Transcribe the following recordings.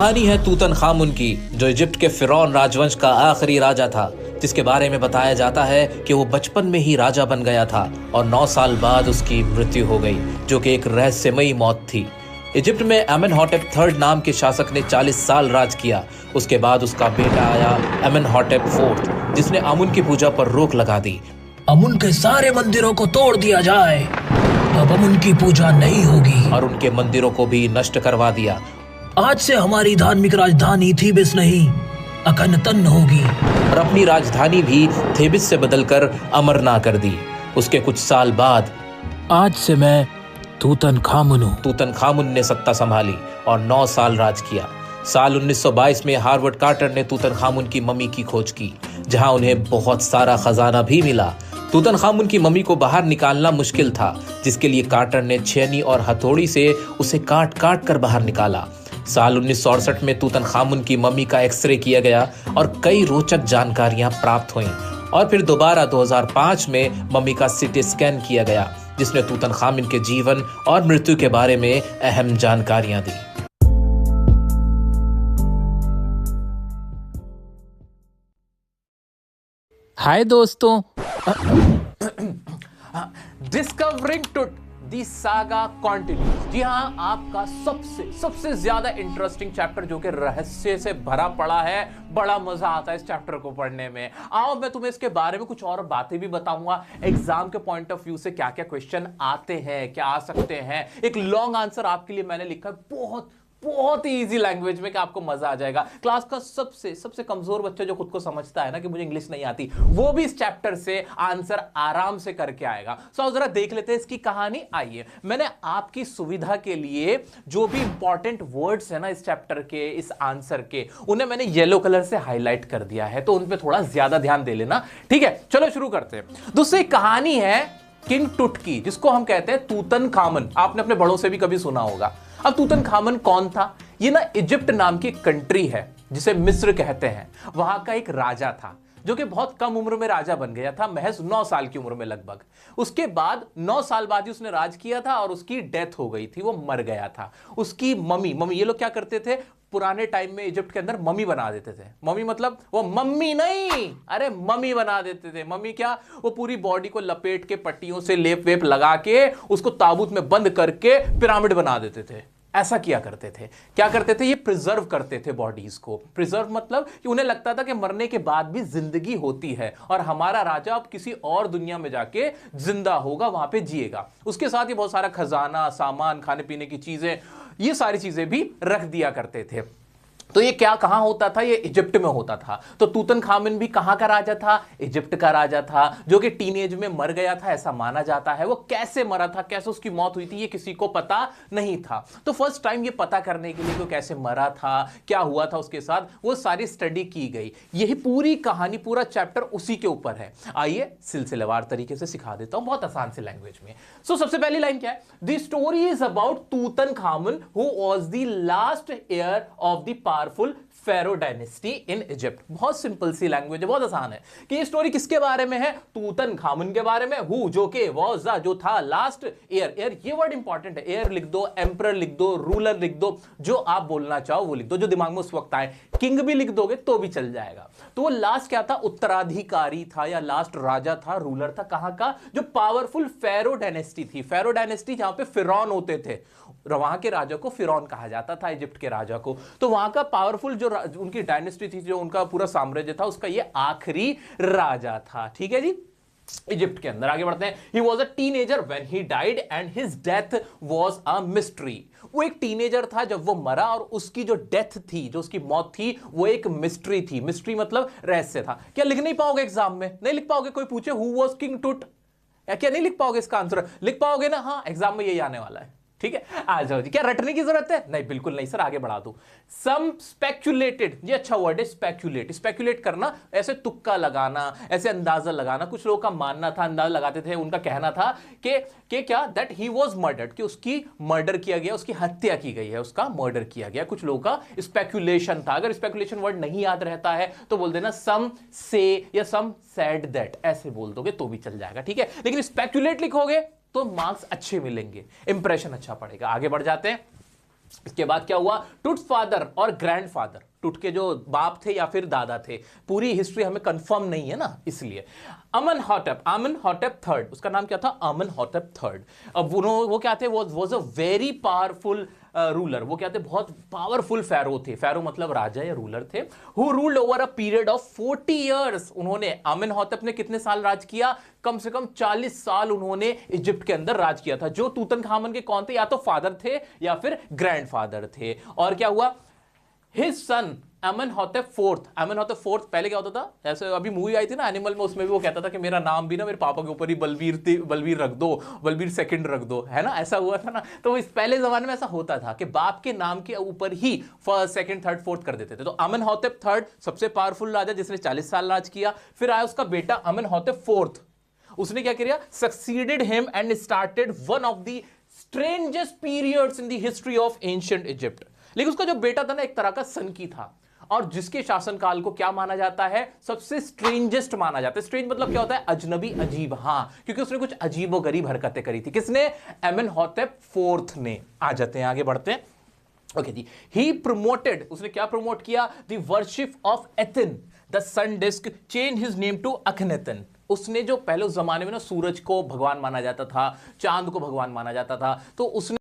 कहानी है तूतन खामुन की, जो इजिप्ट के फिरौन राजवंश का आखिरी राजा था, जिसके बारे में बताया जाता है कि वो बचपन में ही राजा बन गया था और 9 साल बाद उसकी मृत्यु हो गई, जो कि एक रहस्यमयी मौत थी। इजिप्ट में अमेनहॉटेप थर्ड नाम के शासक ने 40 साल राज किया। उसके बाद उसका बेटा आया अमेनहॉटेप फोर्थ, जिसने अमुन की पूजा पर रोक लगा दी। अमुन के सारे मंदिरों को तोड़ दिया जाए, अब अमुन की पूजा नहीं होगी, और उनके मंदिरों को भी नष्ट करवा दिया। आज से हमारी धार्मिक राजधानी थीबिस नहीं, अखनतन होगी, और अपनी राजधानी भी थेबिस से बदलकर अमरना कर दी। उसके कुछ साल बाद आज से मैं तूतन खामुन हूँ। तूतन खामुन ने सत्ता संभाली और 9 साल राज किया। साल 1922 में हार्वर्ड कार्टर ने तूतन खामुन की मम्मी की खोज की, जहां उन्हें बहुत सारा खजाना भी मिला। तूतन खामुन की मम्मी को बाहर निकालना मुश्किल था, जिसके लिए कार्टर ने छेनी और हथौड़ी से उसे काट काट कर बाहर निकाला। साल 1968 में तूतन खामुन की मम्मी का एक्सरे किया गया और कई रोचक जानकारियां प्राप्त हुईं। और फिर दोबारा 2005 में मम्मी का सीटी स्कैन किया गया, जिसने तूतन खामुन के जीवन और मृत्यु के बारे में अहम जानकारियां दी। हाय दोस्तों, डिस्कवरिंग टूट दी सागा कॉन्टिन्यूज। जी हाँ, आपका सबसे ज्यादा इंटरेस्टिंग चैप्टर, जो कि रहस्य से भरा पड़ा है। बड़ा मजा आता है इस चैप्टर को पढ़ने में। आओ मैं तुम्हें इसके बारे में कुछ और बातें भी बताऊंगा। एग्जाम के पॉइंट ऑफ व्यू से क्या क्या क्वेश्चन आते हैं, क्या आ सकते हैं। एक लॉन्ग आंसर आपके लिए मैंने लिखा है, बहुत ही इजी लैंग्वेज में, कि आपको मजा आ जाएगा। क्लास का सबसे कमजोर बच्चा जो खुद को समझता है ना कि मुझे इंग्लिश नहीं आती, वो भी इस चैप्टर से आंसर आराम से करके आएगा। सो जरा देख लेते हैं इसकी कहानी। आइए, मैंने आपकी सुविधा के लिए जो भी इंपॉर्टेंट वर्ड्स है ना इस चैप्टर के, इस आंसर के, उन्हें मैंने येलो कलर से हाईलाइट कर दिया है, तो उन पे थोड़ा ज्यादा ध्यान दे लेना। ठीक है, चलो शुरू करते हैं। दूसरी कहानी है किंग टुट की, जिसको हम कहते हैं तूतन खामुन। आपने अपने बड़ों से भी कभी सुना होगा। अब तूतन खामुन कौन था? ये ना इजिप्ट नाम की कंट्री है, जिसे मिस्र कहते हैं। वहां का एक राजा था, जो कि बहुत कम उम्र में राजा बन गया था, महज 9 साल की उम्र में लगभग। उसके बाद 9 साल बाद ही उसने राज किया था और उसकी डेथ हो गई थी, वो मर गया था। उसकी मम्मी ये लोग क्या करते थे पुराने टाइम में, इजिप्ट के अंदर मम्मी बना देते थे। मम्मी मतलब वो मम्मी नहीं, अरे मम्मी बना देते थे। मम्मी क्या, वो पूरी बॉडी को लपेट के पट्टियों से लेप वेप लगा के उसको ताबूत में बंद करके पिरामिड बना देते थे। ऐसा किया करते थे। क्या करते थे? ये प्रिजर्व करते थे बॉडीज को। प्रिजर्व मतलब कि उन्हें लगता था कि मरने के बाद भी जिंदगी होती है और हमारा राजा अब किसी और दुनिया में जाके जिंदा होगा, वहां पे जिएगा। उसके साथ ही बहुत सारा खजाना, सामान, खाने पीने की चीजें, ये सारी चीजें भी रख दिया करते थे। तो ये क्या, कहां होता था? ये इजिप्ट में होता था। तो तूतन खामुन भी कहां का राजा था? इजिप्ट का राजा था, जो कि टीनेज में मर गया था, ऐसा माना जाता है। वो कैसे मरा था, कैसे उसकी मौत हुई थी, ये किसी को पता नहीं था। तो फर्स्ट टाइम ये पता करने के लिए कि वो कैसे मरा था, क्या हुआ था उसके साथ, वो सारी स्टडी की गई। यही पूरी कहानी, पूरा चैप्टर उसी के ऊपर है। आइए सिलसिलेवार तरीके से सिखा देता हूं, बहुत आसान से लैंग्वेज में। सबसे पहली लाइन क्या है? The story is about Tutankhamun, who was the last heir of the powerful pharaoh dynasty in Egypt. बहुत सिंपल सी लैंग्वेज है, बहुत आसान है। कि ये स्टोरी किसके बारे में है? तूतन खामुन के बारे में। हु, जो के, वाज, जो था, लास्ट, एयर, ये वर्ड इंपॉर्टेंट है। एयर लिख दो, एम्परर लिख दो, रूलर लिख दो, जो आप बोलना चाहो वो लिख दो, जो दिमाग में उस वक्त आए। किंग भी लिख दोगे तो भी चल जाएगा। तो वो लास्ट क्या था? उत्तराधिकारी था या लास्ट राजा था, रूलर था। कहां का? जो पावरफुल फेरो डायनेस्टी थी। फेरो डायनेस्टी जहां पे फिरौन होते थे, वहां के राजा को फिरौन कहा जाता था, इजिप्ट के राजा को। तो वहां का पावरफुल जो उनकी डायनेस्टी थी, जो उनका पूरा साम्राज्य था, उसका ये आखिरी राजा था। ठीक है जी, इजिप्ट के अंदर। आगे बढ़ते हैं। He was a teenager when he died and his death was a mystery. वो एक टीनेजर था जब वो मरा, और उसकी जो डेथ थी, जो उसकी मौत थी, वो एक मिस्ट्री थी। मिस्ट्री मतलब रहस्य था। क्या लिख नहीं पाओगे एग्जाम में? नहीं लिख पाओगे? कोई पूछे हु वाज किंग टुट, या क्या नहीं लिख पाओगे? इसका आंसर लिख पाओगे ना? हाँ, एग्जाम में यही आने वाला है। ठीक है, आ जाओ जी। क्या रटने की जरूरत है? नहीं, बिल्कुल नहीं सर, आगे बढ़ा दो। सम स्पेक्यूलेटेड, ये अच्छा वर्ड है, स्पेक्यूलेट। स्पेक्यूलेट करना, ऐसे तुक्का लगाना, ऐसे अंदाजा लगाना। कुछ लोगों का मानना था, अंदाजा लगाते थे, उनका कहना था कि क्या, दैट ही वाज मर्डर्ड, कि उसकी मर्डर किया गया, उसकी हत्या की गई है, उसका मर्डर किया गया। कुछ लोगों का स्पेक्यूलेशन था। अगर स्पेक्यूलेशन वर्ड नहीं याद रहता है तो बोल देना सम से या सम सेड दैट, ऐसे बोल दोगे तो भी चल जाएगा। ठीक है, लेकिन स्पेक्यूलेट लिखोगे तो मार्क्स अच्छे मिलेंगे, इंप्रेशन अच्छा पड़ेगा। आगे बढ़ जाते हैं। इसके बाद क्या हुआ, टुट्स फादर और ग्रैंडफादर, टुट के जो बाप थे या फिर दादा थे, पूरी हिस्ट्री हमें कंफर्म नहीं है ना, इसलिए आमनहॉटेप थर्ड, उसका नाम क्या था, आमनहॉटेप थर्ड। अब वो क्या थे, was a very powerful ruler, वो क्या थे, बहुत पावरफुल फेरो थे, फेरो मतलब राजा या रूलर थे, who ruled over a period of 40 years. उन्होंने, आमेनहॉटेप ने कितने साल राज किया, कम से कम 40 साल उन्होंने इजिप्ट के अंदर राज किया था। जो तूतनखामन के कौन थे, या तो फादर थे या फिर ग्रैंडफादर थे। और क्या हुआ, हिज सन आमेनहॉटेप फोर्थ, पहले क्या होता था, ऐसे अभी मूवी आई थी ना एनिमल में, उसमें भी वो कहता था कि मेरा नाम भी ना मेरे पापा के ऊपर ही बलवीर रख दो, बलवीर सेकंड रख दो, है ना, ऐसा हुआ था ना। तो इस पहले जमाने में ऐसा होता था कि बाप के नाम के ऊपर ही फर्स्ट सेकंड थर्ड फोर्थ कर देते थे। तो आमेनहॉटेप थर्ड सबसे पावरफुल राजा जिसने 40 साल राज किया। फिर आया उसका बेटा आमेनहॉटेप फोर्थ, उसने क्या किया, succeeded him and started one of the strangest periods in the history of ancient Egypt. लेकिन उसका जो बेटा था ना, एक तरह का सनकी था, और जिसके शासनकाल को क्या माना जाता है, सबसे स्ट्रेंजेस्ट माना जाता है। स्ट्रेंज मतलब क्या होता है, अजनबी, अजीब, हां, क्योंकि उसने कुछ अजीबोगरीब हरकतें करी थी। किसने, आमेनहॉटेप फोर्थ ने। आ जाते हैं आगे बढ़ते हैं। ओके जी, ही प्रमोटेड, उसने क्या प्रमोट किया, the worship of Aten the sun disc, change his name to Akhenaten. उसने जो पहले उस जमाने में ना सूरज को भगवान माना जाता था, चांद को भगवान माना जाता था, तो उसने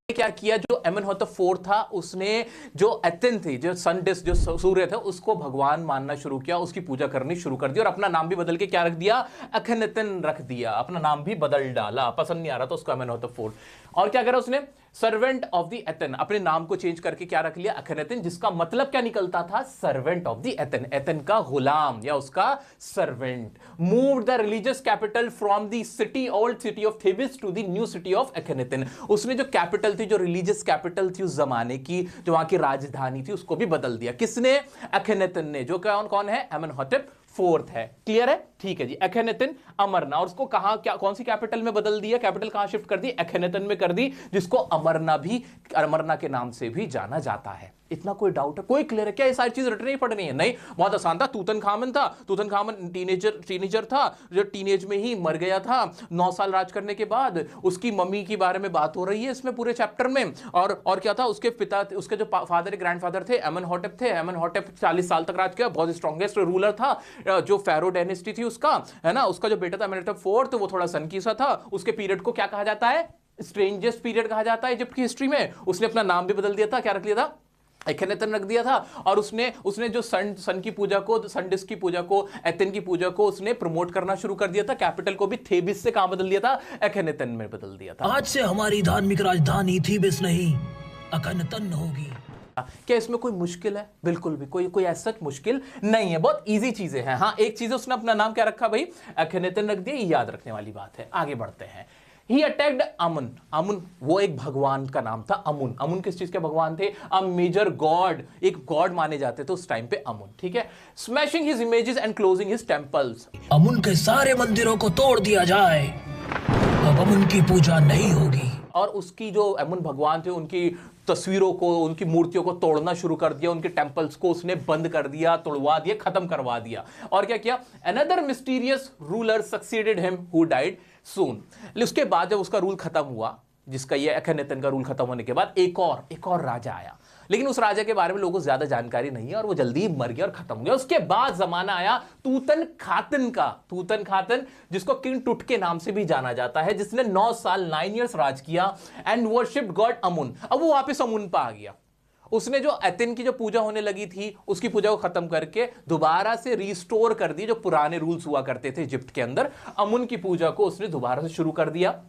क्या किया, जो आमेनहॉटेप फोर्थ था, उसने जो एथेन थी, जो सन डिस्क, जो सूर्य था, उसको भगवान मानना शुरू किया, उसकी पूजा करनी शुरू कर दी, और अपना नाम भी बदल के क्या रख दिया, अखनेतन रख दिया, अपना नाम भी बदल डाला, पसंद नहीं आ रहा तो उसको आमेनहॉटेप फोर्थ। और क्या करा उसने, सर्वेंट ऑफ द एथेन, अपने नाम को चेंज करके क्या रख लिया, अखनेतन, जिसका मतलब क्या निकलता था, servant of the Aten, Aten का गुलाम या उसका servant. Move the religious capital from the city, old city of Thebes to the new city of Akhenaten. उसने जो कैपिटल थी, जो रिलीजियस कैपिटल थी उस जमाने की, जो वहां की राजधानी थी, उसको भी बदल दिया। किसने, अखनेतन ने, जो कौन है, आमेनहॉटेप फोर्थ है। क्लियर है, ठीक है जी। अखनेतन, अमरना, और उसको कहां, क्या, कौन सी कैपिटल में बदल दिया, कैपिटल कहां शिफ्ट कर दी, अखनेतन में कर दी, जिसको अमरना के नाम से भी जाना जाता है। इतना कोई डाउट है, कोई क्लियर है क्या, ये सारी चीज रटनी पड़नी है, नहीं, बहुत आसान था। तूतनखामन था, तूतनखामन टीनेजर था, जो टीनेज में ही मर गया था 9 साल राज करने के बाद। उसकी मम्मी के बारे में बात हो रही है इसमें पूरे चैप्टर में। और क्या था, उसके पिता, उसके जो फादर ग्रैंडफादर थे, आमेनहॉटेप थे। आमेनहॉटेप 40 साल तक राज किया, बहुत स्ट्रॉन्गेस्ट रूलर था, जो फेरो डायनेस्टी थी उसका, है ना। उसका जो बेटा था आमेनहॉटेप फोर्थ, वो थोड़ा सनकी सा था। उसके पीरियड को क्या कहा जाता है, स्ट्रेंजेस्ट पीरियड कहा जाता है इजिप्ट की हिस्ट्री में। उसने अपना नाम भी बदल दिया था, क्या रख लिया था, अखनेतन रख दिया था। और उसने जो सन की पूजा को, सन डिस्क की पूजा को, एथेन की पूजा को उसने प्रमोट करना शुरू कर दिया था। कैपिटल को भी थेबिस से कहां बदल दिया था, अखनेतन में बदल दिया था। आज से हमारी धार्मिक राजधानी थेबिस नहीं, अखनेतन होगी। क्या इसमें कोई मुश्किल है, बिल्कुल भी कोई ऐसा मुश्किल नहीं है, बहुत इजी चीजें हैं। हाँ, एक चीज उसने अपना नाम क्या रखा भाई, अखनेतन रख दिया, याद रखने वाली बात है। आगे बढ़ते हैं। He attacked Amun, वो एक भगवान का नाम था, अमुन किस चीज के भगवान थे, अ मेजर गॉड, एक गॉड माने जाते थे उस टाइम पे अमुन, ठीक है। Smashing his images and closing his temples, Amun के सारे मंदिरों को तोड़ दिया जाए, अब अमुन की पूजा नहीं होगी। और उसकी जो अमुन भगवान थे, उनकी तस्वीरों को, उनकी मूर्तियों को तोड़ना शुरू कर दिया, उनके टेंपल्स को उसने बंद कर दिया, तोड़वा दिया, खत्म करवा दिया। और क्या किया, another mysterious ruler succeeded him who died soon. उसके बाद जब उसका रूल खत्म हुआ, जिसका ये अखनेतन का रूल खत्म होने के बाद एक और राजा आया, लेकिन उस राजा के बारे में लोगों को ज्यादा जानकारी नहीं है और वो जल्दी ही मर गया और खत्म हो गया। उसके बाद जमाना आया तूतनखातन का, तूतनखातन जिसको किंग टुट के नाम से भी जाना जाता है, जिसने 9 साल 9 इयर्स राज किया एंड वर्शिप्ड गॉड अमुन। अब वो वापस अमुन पर आ गया। उसने जो एथेन की जो पूजा होने लगी थी, उसकी पूजा को खत्म करके दोबारा से रिस्टोर कर दी, जो पुराने रूल्स हुआ करते थे इजिप्ट के अंदर। अमुन की पूजा को उसने दोबारा से शुरू कर दिया।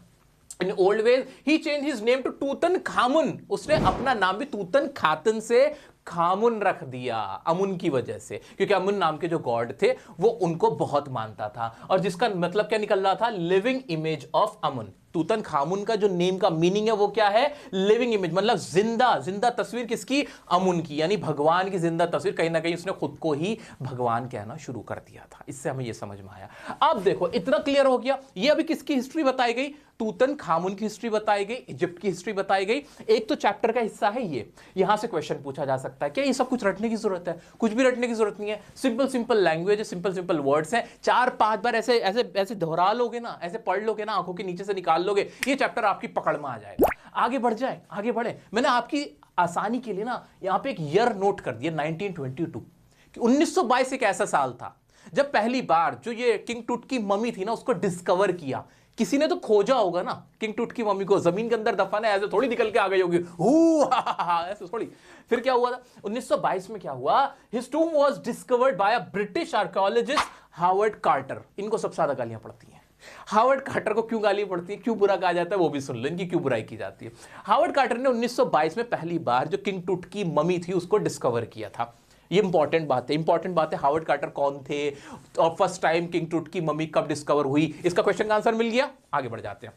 In old ways, he changed his name to Tutankhamun. उसने अपना नाम भी तूतनखातन से खामुन रख दिया, अमुन की वजह से, क्योंकि अमुन नाम के जो गॉड थे वो उनको बहुत मानता था, और जिसका मतलब क्या निकल रहा था, living image of Amun. Tutankhamun का जो नेम का मीनिंग है वो क्या है, लिविंग इमेज, मतलब जिंदा तस्वीर किसकी, अमुन की, यानी भगवान की जिंदा तस्वीर। कहीं ना कहीं उसने खुद को ही भगवान कहना शुरू कर दिया था। इससे हमें ये समझ में आया। अब देखो, इतना क्लियर हो गया। ये अभी किसकी हिस्ट्री बताई गई, तूतनखामुन की हिस्ट्री बताई गई, इजिप्ट की हिस्ट्री बताई गई। एक तो चैप्टर का हिस्सा है ये, यहां से क्वेश्चन पूछा जा सकता है। क्या ये सब कुछ रटने की जरूरत है, कुछ भी रटने की जरूरत नहीं है। सिंपल लैंग्वेज है, सिंपल वर्ड्स हैं। 4-5 बार ऐसे दोहरा लोगे ना, ऐसे पढ़ लोगे ना, आंखों के नीचे से निकाल लोगे, ये चैप्टर आपकी पकड़ में आ जाएगा। आगे बढ़ जाए, आगे बढ़े। मैंने आपकी आसानी के लिए ना यहां पे एक ईयर नोट कर दिया 1922 कि 1922 एक ऐसा साल था जब पहली बार जो ये किंग टूट की मम्मी थी ना उसको डिस्कवर किया। किसी ने तो खोजा होगा ना किंग टूट की मम्मी को, जमीन के अंदर दफन है, ऐसे थोड़ी निकल के आ गई होगी ऐसे थोड़ी। फिर क्या हुआ था 1922 में, क्या हुआ, his tomb was discovered by a British archaeologist Howard Carter. इनको सबसे ज्यादा गालियां पड़ती हैं। हावर्ड कार्टर को क्यों गाली पड़ती है, क्यों बुरा कहा जाता है, वो भी सुन लो, इनकी क्यों बुराई की जाती है। हावर्ड कार्टर ने 1922 में पहली बार जो किंग टूट की मम्मी थी उसको डिस्कवर किया था। ये इंपॉर्टेंट बात है, इंपॉर्टेंट बात है। हावर्ड कार्टर कौन थे और फर्स्ट टाइम किंग टूट की मम्मी कब डिस्कवर हुई, इसका क्वेश्चन का आंसर मिल गया। आगे बढ़ जाते हैं।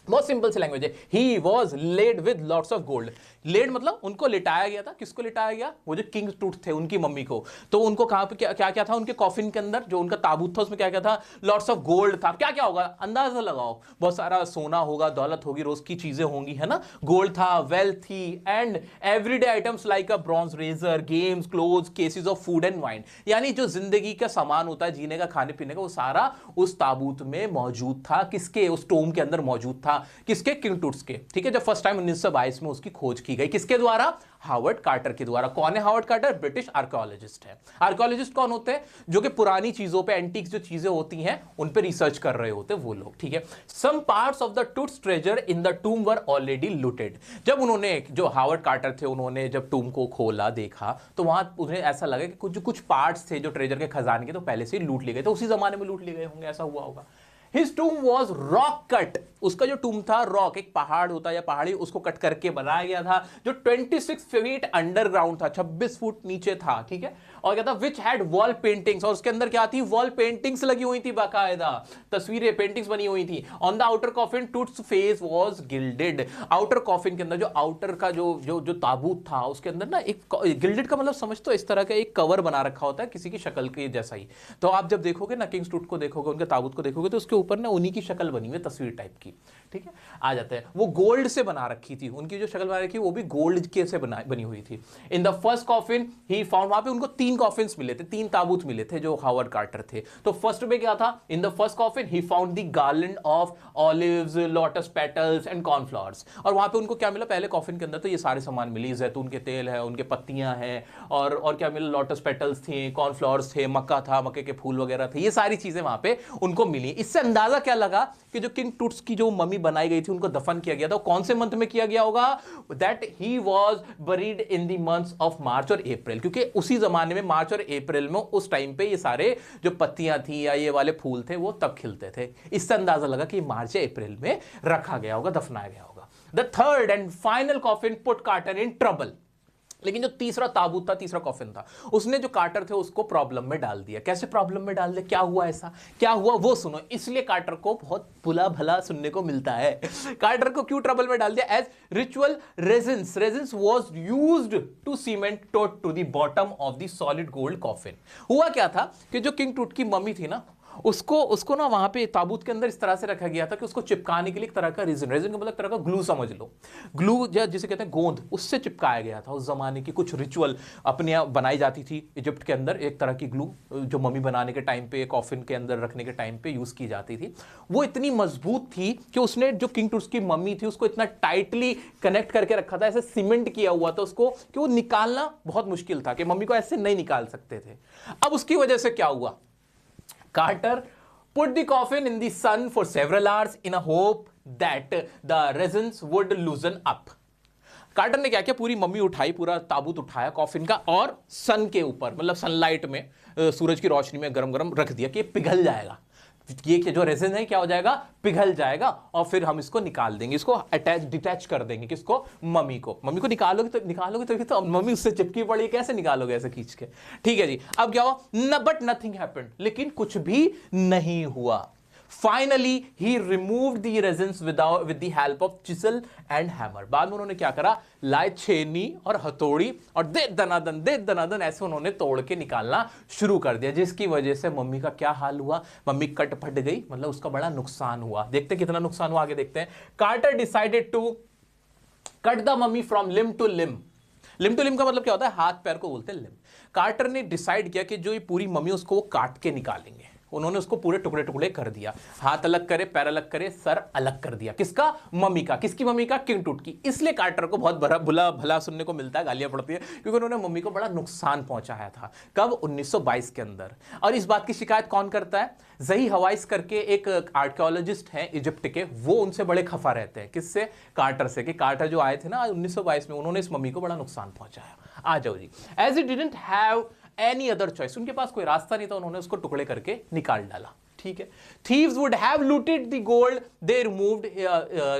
बहुत सिंपल सी लैंग्वेज है। He was laid with lots of gold. Laid मतलब उनको लिटाया गया था। किसको लिटाया गया, वो जो किंग टूट थे उनकी मम्मी को। तो उनको कहां पे क्या क्या था उनके कॉफिन के अंदर, जो उनका ताबूत था उसमें क्या क्या था, लॉट्स ऑफ गोल्ड था। क्या क्या होगा अंदाजा लगाओ, बहुत सारा सोना होगा, दौलत होगी, रोज की चीजें होंगी, है ना। गोल्ड था, वेल्थ थी, and everyday items like a bronze razor, games, clothes, cases of food and wine. यानी जो जिंदगी का सामान होता है, जीने का, खाने पीने का, वो सारा उस ताबूत में मौजूद था। किसके, उस टोम के अंदर मौजूद था। किसके, किंग टूट्स के। ठीक है, जब फर्स्ट टाइम 1922 में उसकी खोज की गई, किसके द्वारा, हावर्ड कार्टर के द्वारा। कौन है हावर्ड कार्टर, ब्रिटिश आर्कियोलॉजिस्ट है। आर्कियोलॉजिस्ट कौन होते हैं, जो कि पुरानी चीजों पे, एंटीक जो चीजें होती हैं उन पे रिसर्च कर रहे होते हैं वो लोग। ठीक है, some parts of the Tut's treasure in the tomb were already looted. जब उन्होंने, जो हावर्ड कार्टर थे, उन्होंने जब टूम को खोला, देखा, तो वहां उन्हें ऐसा लगा कि कुछ पार्ट्स थे जो ट्रेजर के खजाने के, तो पहले से ही लूट लिए गए थे, उसी जमाने में लूट लिए गए होंगे, ऐसा हुआ होगा। His tomb was rock cut। उसका जो टूम था, रॉक, एक पहाड़ होता है या पहाड़ी, उसको कट करके बनाया गया था, जो 26 फीट अंडरग्राउंड था, 26 फुट नीचे था। ठीक है, और क्या था, विच हैड वॉल पेंटिंग्स, और उसके अंदर क्या थी, वॉल पेंटिंग्स लगी हुई थी, बाकायदा तस्वीरें, पेंटिंग्स बनी हुई थी। On the outer coffin Toots face was gilded. Outer coffin के अंदर, जो आउटर का जो ताबूत था, उसके अंदर ना एक गिल्डेड का मतलब समझ तो इस तरह का एक कवर बना रखा होता है किसी की शक्ल के जैसा ही। तो आप जब देखोगे ना किंग्स टूट को देखोगे, उनके ताबूत को देखोगे, तो उसके ऊपर ना उन्हीं की शक्ल बनी हुई, तस्वीर टाइप की। ठीक है, आ जाते हैं। वो गोल्ड से बना रखी थी, उनकी जो शक्ल बना रखी वो भी गोल्ड के से बनी हुई थी। इन the first coffin he found, वहां पे उनको 3 कॉफिन्स मिले थे, 3 ताबूत मिले थे जो हावर्ड कार्टर थे। तो फर्स्ट में क्या था, in the first coffin he found the garland of olives, lotus petals and cornflowers. और वहां पे उनको क्या मिला, पहले कॉफिन के अंदर तो ये सारे सामान मिली, जैतून के तेल है, उनके पत्तियां हैं, और क्या मिला, लोटस पेटल्स थी, कॉर्नफ्लावर्स थे, मक्का था, मक्के के फूल वगैरह थे, ये सारी चीजें वहां पे उनको मिली। इससे अंदाजा क्या लगा कि जो किंग टूट्स की जो मम्मी बनाई गई थी, उनको दफन किया गया था, कौन से मंथ में किया गया होगा, that he was buried in the months of March और अप्रैल। क्योंकि उसी जमाने में मार्च और अप्रैल में, उस टाइम पे ये सारे जो पत्तियां थी या ये वाले फूल थे वो तब खिलते थे। इससे अंदाजा लगा कि मार्च या अप्रैल में रखा गया होगा, दफनाया गया होगा। The third and final coffin put Carter in trouble. लेकिन जो तीसरा ताबूत था, तीसरा कॉफिन था, उसने जो कार्टर थे उसको प्रॉब्लम में डाल दिया। कैसे प्रॉब्लम में डाल दिया, क्या हुआ, ऐसा क्या हुआ वो सुनो। इसलिए कार्टर को बहुत बुला भला सुनने को मिलता है। कार्टर को क्यों ट्रबल में डाल दिया, as ritual resins was used to cement to the bottom of the solid gold coffin. हुआ क्या था कि जो किंग टूट की मम्मी थी ना, उसको ना वहां पे ताबूत के अंदर इस तरह से रखा गया था कि उसको चिपकाने के लिए एक तरह का रेजिन का मतलब तरह का ग्लू समझ लो, ग्लू जिसे कहते हैं गोंद, उससे चिपकाया गया था। उस जमाने की कुछ रिचुअल अपने यहाँ बनाई जाती थी इजिप्ट के अंदर, एक तरह की ग्लू जो मम्मी बनाने के टाइम पे, कॉफिन के अंदर रखने के टाइम पे यूज की जाती थी। वो इतनी मजबूत थी कि उसने, जो किंग टूट्स की मम्मी थी, उसको इतना टाइटली कनेक्ट करके रखा था, ऐसे सीमेंट किया हुआ था उसको, कि वो निकालना बहुत मुश्किल था, कि मम्मी को ऐसे नहीं निकाल सकते थे। अब उसकी वजह से क्या हुआ, Carter put the coffin in the sun for several hours in a hope that the resins would loosen up. Carter ने क्या किया, पूरी मम्मी उठाई, पूरा ताबूत उठाया कॉफिन का, और सन के ऊपर, मतलब सनलाइट में, सूरज की रोशनी में गरम गरम रख दिया कि ये पिघल जाएगा, ये जो रेजिन है क्या हो जाएगा, पिघल जाएगा, और फिर हम इसको निकाल देंगे, इसको डिटैच कर देंगे। किसको, मम्मी को। मम्मी को निकालोगे तो मम्मी उससे चिपकी पड़ी, कैसे निकालोगे ऐसे खींच के। ठीक है जी, अब क्या हुआ, बट नथिंग हैपेंड, लेकिन कुछ भी नहीं हुआ। Finally he removed the resins with the help of चिसल and hammer. बाद में उन्होंने क्या करा, लाए छेनी और हथौड़ी, और दे दनादन ऐसे उन्होंने तोड़ के निकालना शुरू कर दिया, जिसकी वजह से मम्मी का क्या हाल हुआ, मम्मी कट फट गई, मतलब उसका बड़ा नुकसान हुआ। देखते कितना नुकसान हुआ, आगे देखते हैं। Carter decided to cut the mummy from limb to limb. Limb to limb का मतलब क्या होता है, हाथ पैर को बोलते हैं लिम्ब। कार्टर ने डिसाइड किया कि जो ये पूरी मम्मी, उसको वो काट के निकालेंगे। उन्होंने उसको पूरे टुकड़े टुकड़े कर दिया, हाथ अलग करे, पैर अलग करे, सर अलग कर दिया। किसका? मम्मी का। किसकी मम्मी का? किंग टूट की। इसलिए कार्टर को बहुत बड़ा बुला भला सुनने को मिलता है, गालियां पड़ती है, क्योंकि उन्होंने मम्मी को बड़ा नुकसान पहुंचाया था। कब? 1922 के अंदर। और इस बात की शिकायत कौन करता है? जही हवाइस करके एक आर्कियोलॉजिस्ट हैं इजिप्ट के, वो उनसे बड़े खफा रहते हैं। किससे? कार्टर से, कि कार्टर जो आए थे ना 1922 में, उन्होंने इस मम्मी को बड़ा नुकसान पहुंचाया। आ जाओ जी। As it didn't have any other choice, उनके पास कोई रास्ता नहीं था, उन्होंने उसको टुकड़े करके निकाल डाला। ठीक है। Thieves would have looted the gold, they removed,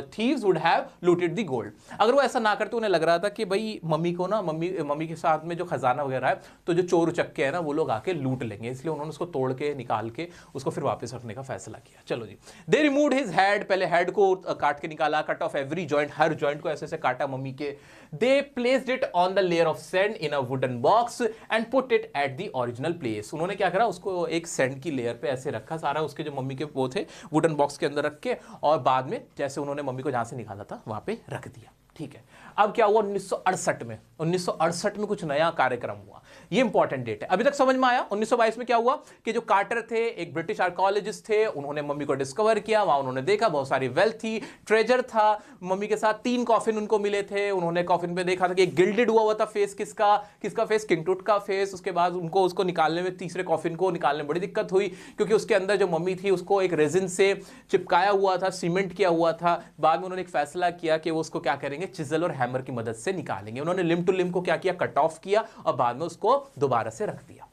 thieves would have looted the gold. अगर वो ऐसा ना करते, उन्हें लग रहा था कि भाई मम्मी को ना, मम्मी के साथ में जो खजाना वगैरह है, तो जो चोर उचक्के हैं ना, वो लोग आके लूट लेंगे, इसलिए उन्होंने उसको तोड़ के निकाल के उसको फिर वापस रखने का फैसला किया। चलो जी। दे रिमूव्ड हिज हेड, पहले हेड को काट के निकाला, कट ऑफ एवरी जॉइंट, हर जॉइंट को ऐसे ऐसे काटा मम्मी के। They placed it on the layer of sand in a wooden box and put it at the original place. उन्होंने क्या करा, उसको एक सैंड की लेयर पे ऐसे रखा, सारा उसके जो मम्मी के वो थे वुडन बॉक्स के अंदर रख के, और बाद में जैसे उन्होंने मम्मी को जहां से निकाला था वहां पे रख दिया। ठीक है। अब क्या हुआ? 1968 में कुछ नया कार्यक्रम हुआ। ये इंपॉर्टेंट डेट है, अभी तक समझ में आया? 1922 में क्या हुआ कि जो कार्टर थे, एक ब्रिटिश आर्कियोलॉजिस्ट थे, उन्होंने मम्मी को डिस्कवर किया। वहां उन्होंने देखा बहुत सारी वेल्थ थी, ट्रेजर था मम्मी के साथ। 3 कॉफिन उनको मिले थे। उन्होंने कॉफिन पे देखा था कि एक गिल्डेड हुआ था फेस, किसका फेस? किंग टूट का फेस। उसके बाद उनको उसको निकालने में, तीसरे कॉफिन को निकालने में बड़ी दिक्कत हुई, क्योंकि उसके अंदर जो मम्मी थी उसको एक रेजिन से चिपकाया हुआ था, सीमेंट किया हुआ था। बाद में उन्होंने एक फैसला किया कि वो उसको क्या करेंगे, चिजल और हैमर की मदद से निकालेंगे। उन्होंने लिम्ब टू लिम्ब को क्या किया, कट ऑफ किया, और बाद में उसको दोबारा से रख दिया।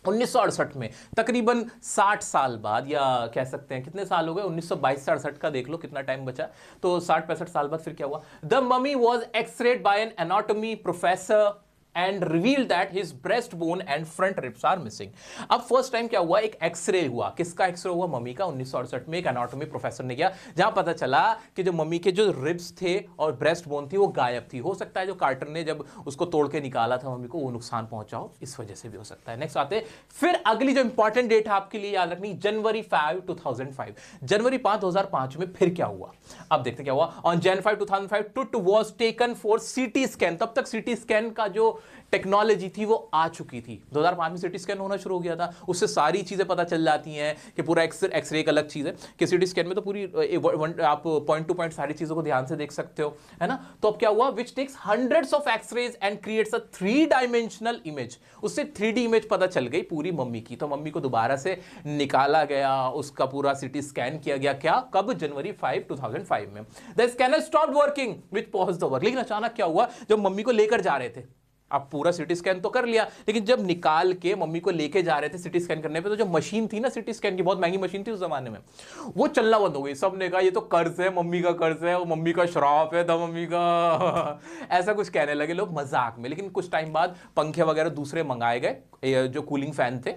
1968 में, तकरीबन 60 साल बाद, या कह सकते हैं कितने साल हो गए, 1922 से 68 का देख लो कितना टाइम बचा, तो 60-65 साल बाद फिर क्या हुआ? The mummy was X-rayed by an anatomy professor and revealed that his breastbone and front ribs are missing। अब फर्स्ट टाइम क्या हुआ, एक एक्सरे हुआ। किसका एक्सरे हुआ? मम्मी का। 1968 में एक एनाटॉमी प्रोफेसर ने किया, जहां पता चला कि जो मम्मी के जो रिब्स थे और ब्रेस्ट बोन थी वो गायब थी। हो सकता है जो कार्टर ने जब उसको तोड़ के निकाला था मम्मी को, वो नुकसान पहुंचाओ, इस वजह से भी हो सकता है। नेक्स्ट आते फिर अगली जो इंपॉर्टेंट डेट है आपके लिए याद रखनी, जनवरी 5, 2005। जनवरी 5, 2005 में फिर क्या हुआ? अब देखते क्या हुआ। ऑन Jan 5, 2005 टुट was taken for CT scan. तब तक सीटी स्कैन का जो टेक्नोलॉजी थी वो आ चुकी थी। 2005 में सीटी स्कैन होना शुरू हो गया था, उससे सारी चीजें पता चल जाती हैं कि पूरा एक्सरे एक अलग चीज है, कि सीटी स्कैन में तो पूरी आप पॉइंट टू पॉइंट सारी चीजों को ध्यान से देख सकते हो, है ना। तो अब क्या हुआ, which takes hundreds of x-rays and creates a 3 dimensional image. उससे 3D इमेज पता चल गई पूरी मम्मी की। तो मम्मी को दोबारा से निकाला गया, उसका पूरा सीटी स्कैन किया गया। क्या? कब? जनवरी 5, 2005 में। The scanner stopped working which paused the work. लेकिन अचानक क्या हुआ, जब मम्मी को लेकर जा रहे थे, अब पूरा सिटी स्कैन तो कर लिया, लेकिन जब निकाल के मम्मी को लेके जा रहे थे सिटी स्कैन करने पे, तो जो मशीन थी ना सिटी स्कैन की, बहुत महंगी मशीन थी उस जमाने में, वो चलना बंद हो गई। सबने कहा ये तो कर्ज है, मम्मी का कर्ज है, वो मम्मी का श्राप है, द मम्मी का ऐसा कुछ कहने लगे लोग मजाक में। लेकिन कुछ टाइम बाद पंखे वगैरह दूसरे मंगाए गए, जो कूलिंग फैन थे,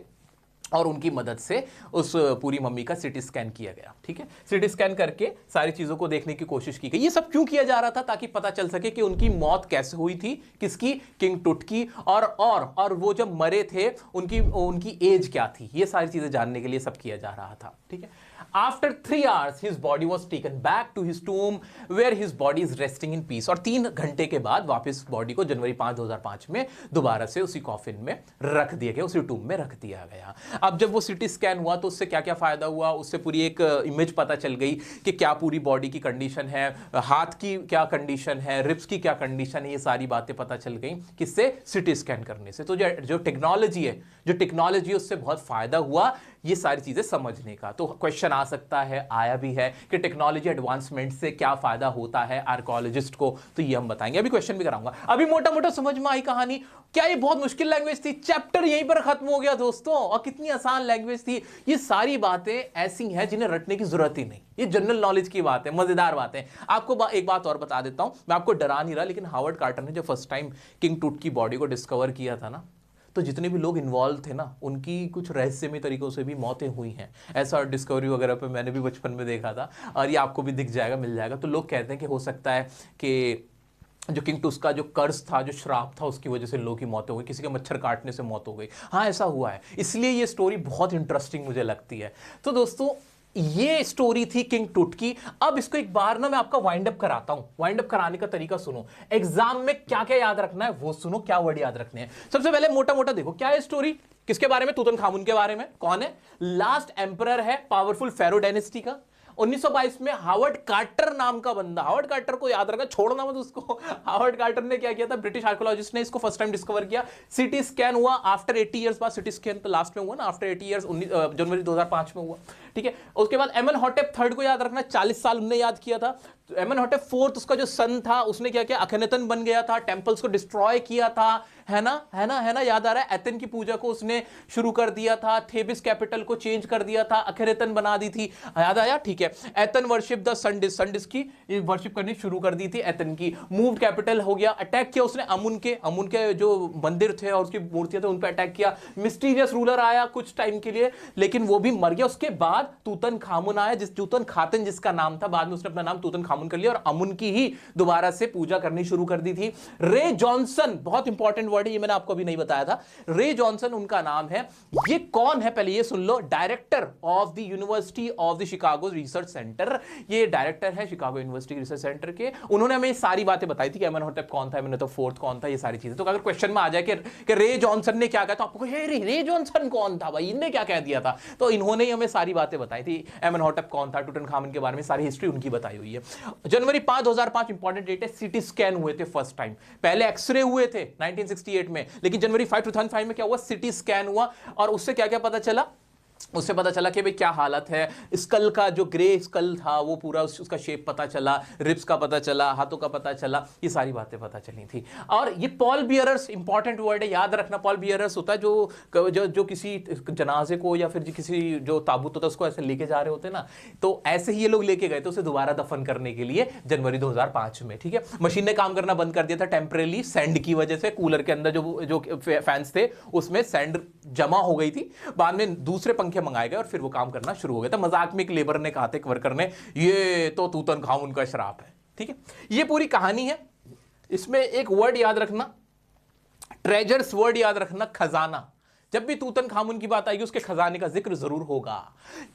और उनकी मदद से उस पूरी मम्मी का सिटी स्कैन किया गया। ठीक है। सिटी स्कैन करके सारी चीजों को देखने की कोशिश की गई। ये सब क्यों किया जा रहा था? ताकि पता चल सके कि उनकी मौत कैसे हुई थी, किसकी? किंग टूट की। और वो जब मरे थे उनकी एज क्या थी, ये सारी चीजें जानने के लिए सब किया जा रहा था। ठीक है। After 3 hours, his body was taken back to his tomb, where his body is resting in peace। और 3 घंटे के बाद वापस बॉडी को जनवरी 5, 2005 में दोबारा से उसी कॉफिन में रख दिया गया, उसी टूम में रख दिया गया। अब जब वो सिटी स्कैन हुआ तो उससे क्या क्या फायदा हुआ? उससे पूरी एक इमेज पता चल गई कि क्या पूरी बॉडी की कंडीशन है, हाथ की क्या कंडीशन है, रिब्स की क्या कंडीशन है, ये सारी बातें पता चल गई। किससे? सिटी स्कैन करने से। तो जो टेक्नोलॉजी है उससे बहुत फायदा हुआ ये सारी चीजें समझने का। तो क्वेश्चन आ सकता है, आया भी है, कि टेक्नोलॉजी एडवांसमेंट से क्या फायदा होता है आर्कियोलॉजिस्ट को, तो ये हम बताएंगे। अभी क्वेश्चन भी कराऊंगा। अभी मोटा मोटा समझ में आई कहानी। क्या ये बहुत मुश्किल लैंग्वेज थी? चैप्टर यहीं पर खत्म हो गया दोस्तों। और कितनी आसान लैंग्वेज थी। ये सारी बातें ऐसी हैं जिन्हें रटने की जरूरत ही नहीं। ये जनरल नॉलेज की बात है, मजेदार बातें। आपको एक बात और बता देता हूं, मैं आपको डरा नहीं रहा, लेकिन हावर्ड कार्टर ने जो फर्स्ट टाइम किंग टूट की बॉडी को डिस्कवर किया था ना, तो जितने भी लोग इन्वॉल्व थे ना, उनकी कुछ रहस्यमय तरीकों से भी मौतें हुई हैं। ऐसा डिस्कवरी वगैरह पे मैंने भी बचपन में देखा था, और ये आपको भी दिख जाएगा, मिल जाएगा। तो लोग कहते हैं कि हो सकता है कि जो किंग टूट का जो कर्ज था, जो श्राप था, उसकी वजह से लोगों की मौत हो गई, किसी के मच्छर काटने से मौत हो गई। हाँ, ऐसा हुआ है। इसलिए ये स्टोरी बहुत इंटरेस्टिंग मुझे लगती है। तो दोस्तों ये स्टोरी थी किंग टूट की। अब इसको एक बार ना मैं आपका वाइंड अप कराता हूं। वाइंड अप कराने का तरीका सुनो, एग्जाम में क्या क्या याद रखना है वो सुनो, क्या वर्ड याद रखने हैं। सबसे पहले मोटा मोटा देखो क्या है स्टोरी, किसके बारे में, तूतनखामुन के बारे में। कौन है, लास्ट एम्परर है पावरफुल फेरो डायनेस्टी का। 1922 में हावर्ड कार्टर नाम का बंदा, हावर्ड कार्टर को याद रखना, छोड़ना मत उसको। हावर्ड कार्टर ने क्या किया था, ब्रिटिश आर्कोलॉजिस्ट ने इसको फर्स्ट टाइम डिस्कवर किया। सिटी स्कैन हुआ आफ्टर 80 इयर्स बाद, सिटी स्कैन तो लास्ट में हुआ ना, आफ्टर 80 इयर्स, जनवरी 2005 में हुआ, ठीक है। उसके बाद एमनहॉटेप थर्ड को याद रखना, 40 साल उन्होंने याद किया था। एमनहॉटेप फोर्थ उसका जो सन था, उसने क्या किया, अखनातन बन गया था, टेंपल्स को डिस्ट्रॉय किया था, है ना, याद आ रहा है। एथेन की पूजा को उसने शुरू कर दिया था, थेबिस कैपिटल को चेंज कर दिया था, अखनातन बना दी थी, याद आया, ठीक है। एथेन वर्शिप द सन डिस्क की वर्शिप करनी शुरू कर दी थी एथेन की। मूव्ड कैपिटल हो गया, अटैक किया उसने अमुन के जो मंदिर थे और उसकी मूर्तियां थे उन पर अटैक किया। मिस्टीरियस रूलर आया कुछ टाइम के लिए, लेकिन वो भी मर गया। उसके बाद तूतनखामुन आया, तूतनखातन जिसका नाम था, बाद में उसने अपना नाम तूतनखामुन कर लिया और अमुन की ही दोबारा से पूजा करनी शुरू कर दी थी। रे जॉनसन, बहुत इंपॉर्टेंट वर्ड है ये, मैंने आपको अभी नहीं बताया था। रे जॉनसन उनका नाम है। ये कौन है पहले ये सुन लो, director of the university of the Chicago research centre. ये डायरेक्टर है शिकागो यूनिवर्सिटी रिसर्च सेंटर के। उन्होंने हमें सारी बातें बताई थी कि एमनहॉटेप कौन था, एमनहॉटेप फोर्थ कौन था, ये सारी चीजें। तो अगर क्वेश्चन में आ जाए कि रे जॉनसन ने क्या कहा, तो आपको रे जॉनसन कौन था भाई, इनने क्या कह दिया था, तो इन्होंने ही हमें सारी बातें बताई थी। एमनहॉटेप कौन था, टूटनखामुन के बारे में सारी हिस्ट्री उनकी बताई हुई है। जनवरी 5 2005 इंपॉर्टेंट डेट है, सिटी स्कैन हुए थे फर्स्ट टाइम। पहले एक्सरे हुए थे 1968 में, लेकिन जनवरी 5 2005 में क्या हुआ, सिटी स्कैन हुआ। और उससे क्या क्या पता चला, उससे पता चला कि भाई क्या हालत है, स्कल का जो ग्रे स्कल था वो पूरा उसका शेप पता चला, रिब्स का पता चला, हाथों का पता चला, ये सारी बातें पता चली थी। और ये पॉल बियरर्स इंपॉर्टेंट वर्ड है, याद रखना। पॉल बियरर्स होता है जो किसी जनाजे को या फिर किसी जो ताबूत होता है उसको ऐसे लेके जा रहे होते ना, तो ऐसे ही ये लोग लेके गए थे उसे दोबारा दफन करने के लिए जनवरी 2005 में, ठीक है। मशीन ने काम करना बंद कर दिया था टेम्परेली, सैंड की वजह से। कूलर के अंदर जो फैंस थे उसमें सैंड जमा हो गई थी। बाद में दूसरे पंखे मंगाए गए और फिर वो काम करना शुरू हो गया था। मजाक में एक लेबर ने कहा था, एक वर्कर ने, ये तो तूतनखामुन का श्राप है, ठीक है। ये पूरी कहानी है। इसमें एक वर्ड याद रखना, ट्रेजर्स वर्ड याद रखना, खजाना। जब भी तूतनखामुन की बात आएगी उसके खजाने का जिक्र जरूर होगा,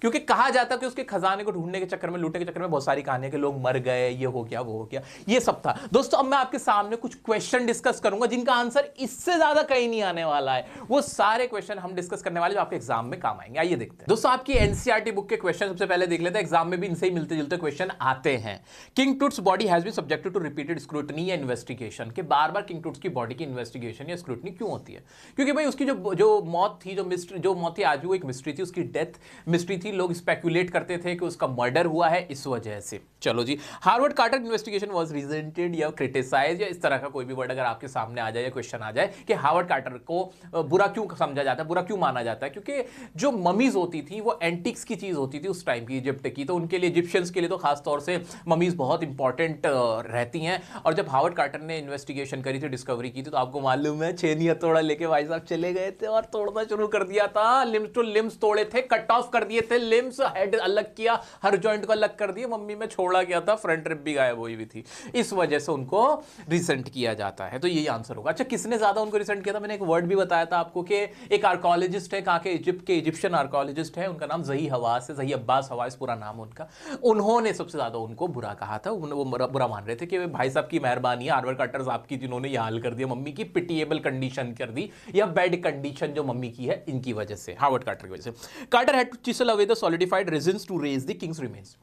क्योंकि कहा जाता है कि उसके खजाने को ढूंढने के चक्कर में, लूटने के चक्कर में बहुत सारी कहानियां के लोग मर गए, ये हो गया वो हो गया, ये सब था। दोस्तों अब मैं आपके सामने कुछ क्वेश्चन डिस्कस करूंगा जिनका आंसर इससे ज्यादा कहीं नहीं आने वाला है। वो सारे क्वेश्चन हम डिस्कस करने वाले जो आपके एग्जाम में काम आएंगे। आइए देखते हैं दोस्तों, आपकी एनसीईआरटी बुक के क्वेश्चन सबसे पहले देख लेते हैं। एग्जाम में भी इनसे ही मिलते जुलते क्वेश्चन आते हैं। King Tut's body has been subjected to repeated scrutiny या इन्वेस्टिगेशन, के बार बार किंग टूट्स की बॉडी की इन्वेस्टिगेशन या स्क्रूटनी क्यों होती है? क्योंकि भाई उसकी जो मौत थी, जो मौत थी आज भी वो एक मिस्ट्री थी, उसकी डेथ मिस्ट्री थी। लोग स्पेकुलेट करते थे कि उसका मर्डर हुआ है इस वजह से। चलो जी, Harvard Carter investigation was rejected या क्रिटिसाइज, या इस तरह का कोई भी वर्ड अगर आपके सामने आ जाए या क्वेश्चन आ जाए कि हार्वर्ड कार्टर को बुरा क्यों समझा जाता है, बुरा क्यों माना जाता है, क्योंकि जो ममीज होती थी वो एंटिक्स की चीज होती थी उस टाइम की, इजिप्ट की। तो उनके लिए, इजिप्शियंस के लिए तो खासतौर से ममीज बहुत इंपॉर्टेंट रहती हैं। और जब हार्वर्ड कार्टर ने इन्वेस्टिगेशन करी थी, डिस्कवरी की थी, तो आपको मालूम है छेनी हथौड़ा लेके भाई साहब चले गए थे और तोड़ना शुरू कर दिया था। लिम्स टू लिम्स तोड़े थे, कट ऑफ कर दिए थे लिम्स, हेड अलग किया, हर जॉइंट को अलग कर दिया। मम्मी में छोड़ा गया था, फ्रंट रिब भी गायब हुई थी। इस वजह से उनको रिसेंट किया जाता है। तो यही आंसर होगा। अच्छा, किसने ज्यादा उनको रिसेंट किया था? मैंने एक वर्ड भी बताया था आपको कि एक आर्कोलॉजिस्ट है, कहां के, इजिप्ट के, इजिप्शियन आर्कोलॉजिस्ट है, उनका नाम ज़ही हवास है, ज़ही अब्बास हवास पूरा नाम उनका। उन्होंने सबसे ज्यादा उनको बुरा कहा था। वो बुरा मान रहे थे कि भाई साहब की मेहरबानी है, हार्वर्ड कार्टर आपकी, जिन्होंने यह हाल कर दिया, मम्मी की पिटिएबल कंडीशन कर दी, या बेड कंडीशन जो मम्मी की है, इनकी वजह से, हार्वर्ड कार्टर की वजह से। Carter had to chisel away the solidified resins to raise the king's remains.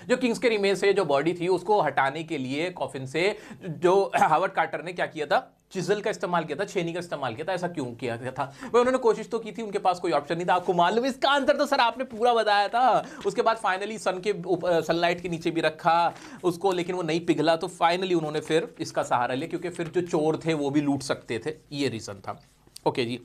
जो किंग्स के रिमेन्स से जो बॉडी थी उसको हटाने के लिए कॉफिन से, जो हार्वर्ड कार्टर ने क्या किया था, चिजल का इस्तेमाल किया था, छेनी का इस्तेमाल किया था। ऐसा क्यों किया था भाई? उन्होंने कोशिश तो की थी, उनके पास कोई ऑप्शन नहीं था। आपको मालूम है इसका आंसर? तो सर आपने पूरा बताया था। उसके बाद फाइनली सनलाइट के नीचे भी रखा उसको, लेकिन वो नहीं पिघला, तो फाइनली उन्होंने फिर इसका सहारा लिया, क्योंकि फिर जो चोर थे वो भी लूट सकते थे, ये रीजन था। ओके जी,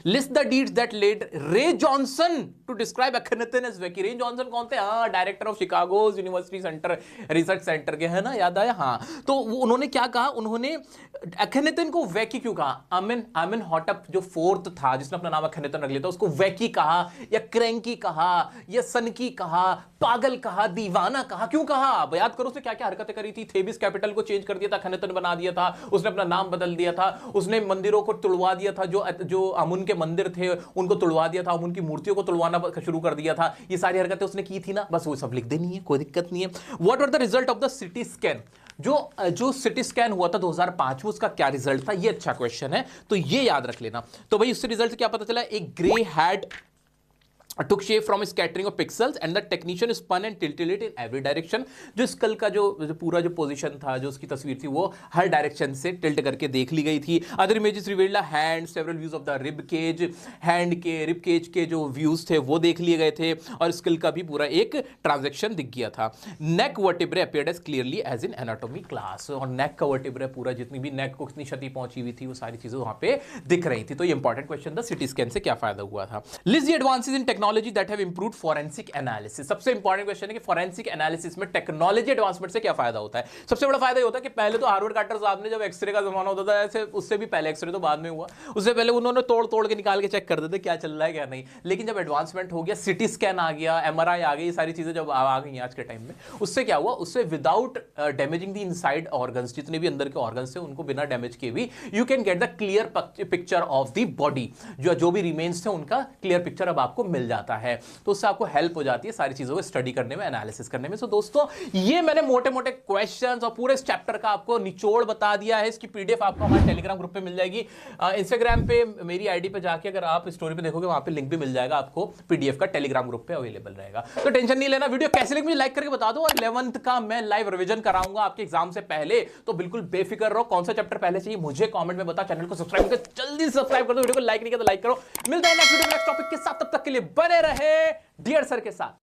list the deeds that led Ray Johnson to describe Akhenaten as wacky. Ray Johnson कौन थे? हाँ, director of Chicago University centre, research centre के, है ना, याद आया? हाँ, तो उन्होंने क्या कहा, उन्होंने अखनातन को वेकी क्यों कहा? आमेनहॉटेप जो फोर्थ था, जिसने अपना नाम अखनातन रख लिया था, उसको वेकी कहा, या क्रैंकी कहा, या सनकी कहा, पागल कहा, दीवाना कहा? क्यों कहा? याद करो उसने क्या क्या हरकतें करी थी। थेबिस कैपिटल को चेंज कर दिया था, अखनातन बना दिया था, उसने अपना नाम बदल दिया था, उसने मंदिरों को तोड़वा दिया था जो अमुन के मंदिर थे उनको तुड़वा दिया था, अमुन की मूर्तियों को तुड़वाना शुरू कर दिया था, ये सारी हरकतें उसने की थी ना, बस वो सब लिख देनी है, कोई दिक्कत नहीं है। What were the result of the CT scan, जो सिटी स्कैन हुआ था 2005 में, उसका क्या रिजल्ट था, ये अच्छा क्वेश्चन है, तो ये याद रख लेना। तो भाई उससे रिजल्ट से क्या पता चला, एक grey had took shape from scattering of pixels and the technician spun and tilted it in every direction। जो स्कल का जो पूरा जो पोजीशन था, जो उसकी तस्वीर थी, वो हर डायरेक्शन से टिल्ट करके देख ली गई थी। Other images revealed a hand, several views of the rib cage, hand के रिब केज के जो व्यूज थे वो देख लिए गए थे, और स्कल का भी पूरा एक ट्रांजैक्शन दिख गया था। Neck vertebrae appeared as clearly as in anatomy class, और नेक का वर्टिब्रे पूरा, जितनी भी नेक को कितनी क्षति पहुंची हुई थी, वो सारी चीजें वहां पे दिख रही थी। तो ये इंपॉर्टेंट क्वेश्चन था, सिटी स्कैन से क्या फायदा हुआ था। List the advances in technology that have improved forensic analysis। सबसे इंपॉर्टेंट क्वेश्चन है कि फोरेंसिक एनालिसिस में टेक्नोलॉजी एडवांसमेंट से क्या फायदा होता है। सबसे बड़ा फायदा ये होता है कि पहले तो हार्वर्ड कार्टर साहब ने, जब एक्सरे का जमाना होता था, ऐसे उससे भी पहले, एक्सरे तो बाद में हुआ, उससे पहले उन्होंने तोड़ तोड़ के निकाल के चेक कर देते क्या चल रहा है क्या नहीं। लेकिन जब एडवांसमेंट हो गया, सिटी स्कैन आ गया, एमआरआई आ गई, ये सारी चीजें जब आ गई आज के टाइम में, उससे क्या हुआ, उससे without damaging the inside organs, जितने भी अंदर के ऑर्गन्स थे उनको बिना डैमेज किए भी you can get the clear picture of the body, जो भी रिमेन्स थे उनका क्लियर पिक्चर अब आपको मिल जाता है। तो उससे आपको हेल्प हो जाती है सारी चीजों को स्टडी करने में, एनालिसिस करने में। सो दोस्तों, ये मैंने मोटे मोटे क्वेश्चंस और पूरे इस चैप्टर का आपको निचोड़ बता दिया है। इसकी पीडीएफ आपको हमारे टेलीग्राम ग्रुप पे मिल जाएगी। इंस्टाग्राम पे मेरी आईडी पे जाके अगर आप स्टोरी पे देखोगे, वहां पे लिंक भी मिल जाएगा आपको, पीडीएफ का टेलीग्राम ग्रुप पे अवेलेबल रहेगा। तो टेंशन नहीं लेना। वीडियो कैसे लगी मुझे लाइक करके बता दो, और 11th का मैं लाइव रिवीजन कराऊंगा आपके एग्जाम से पहले, तो बिल्कुल बेफिक्र रहो। कौन सा चैप्टर पहले चाहिए मुझे कमेंट में बता। चैनल को सब्सक्राइब करके जल्दी सब्सक्राइब कर दो, वीडियो को लाइक नहीं किया तो लाइक करो। मिलता है नेक्स्ट वीडियो में नेक्स्ट टॉपिक के साथ, तब तक के लिए बने रहे डियर सर के साथ।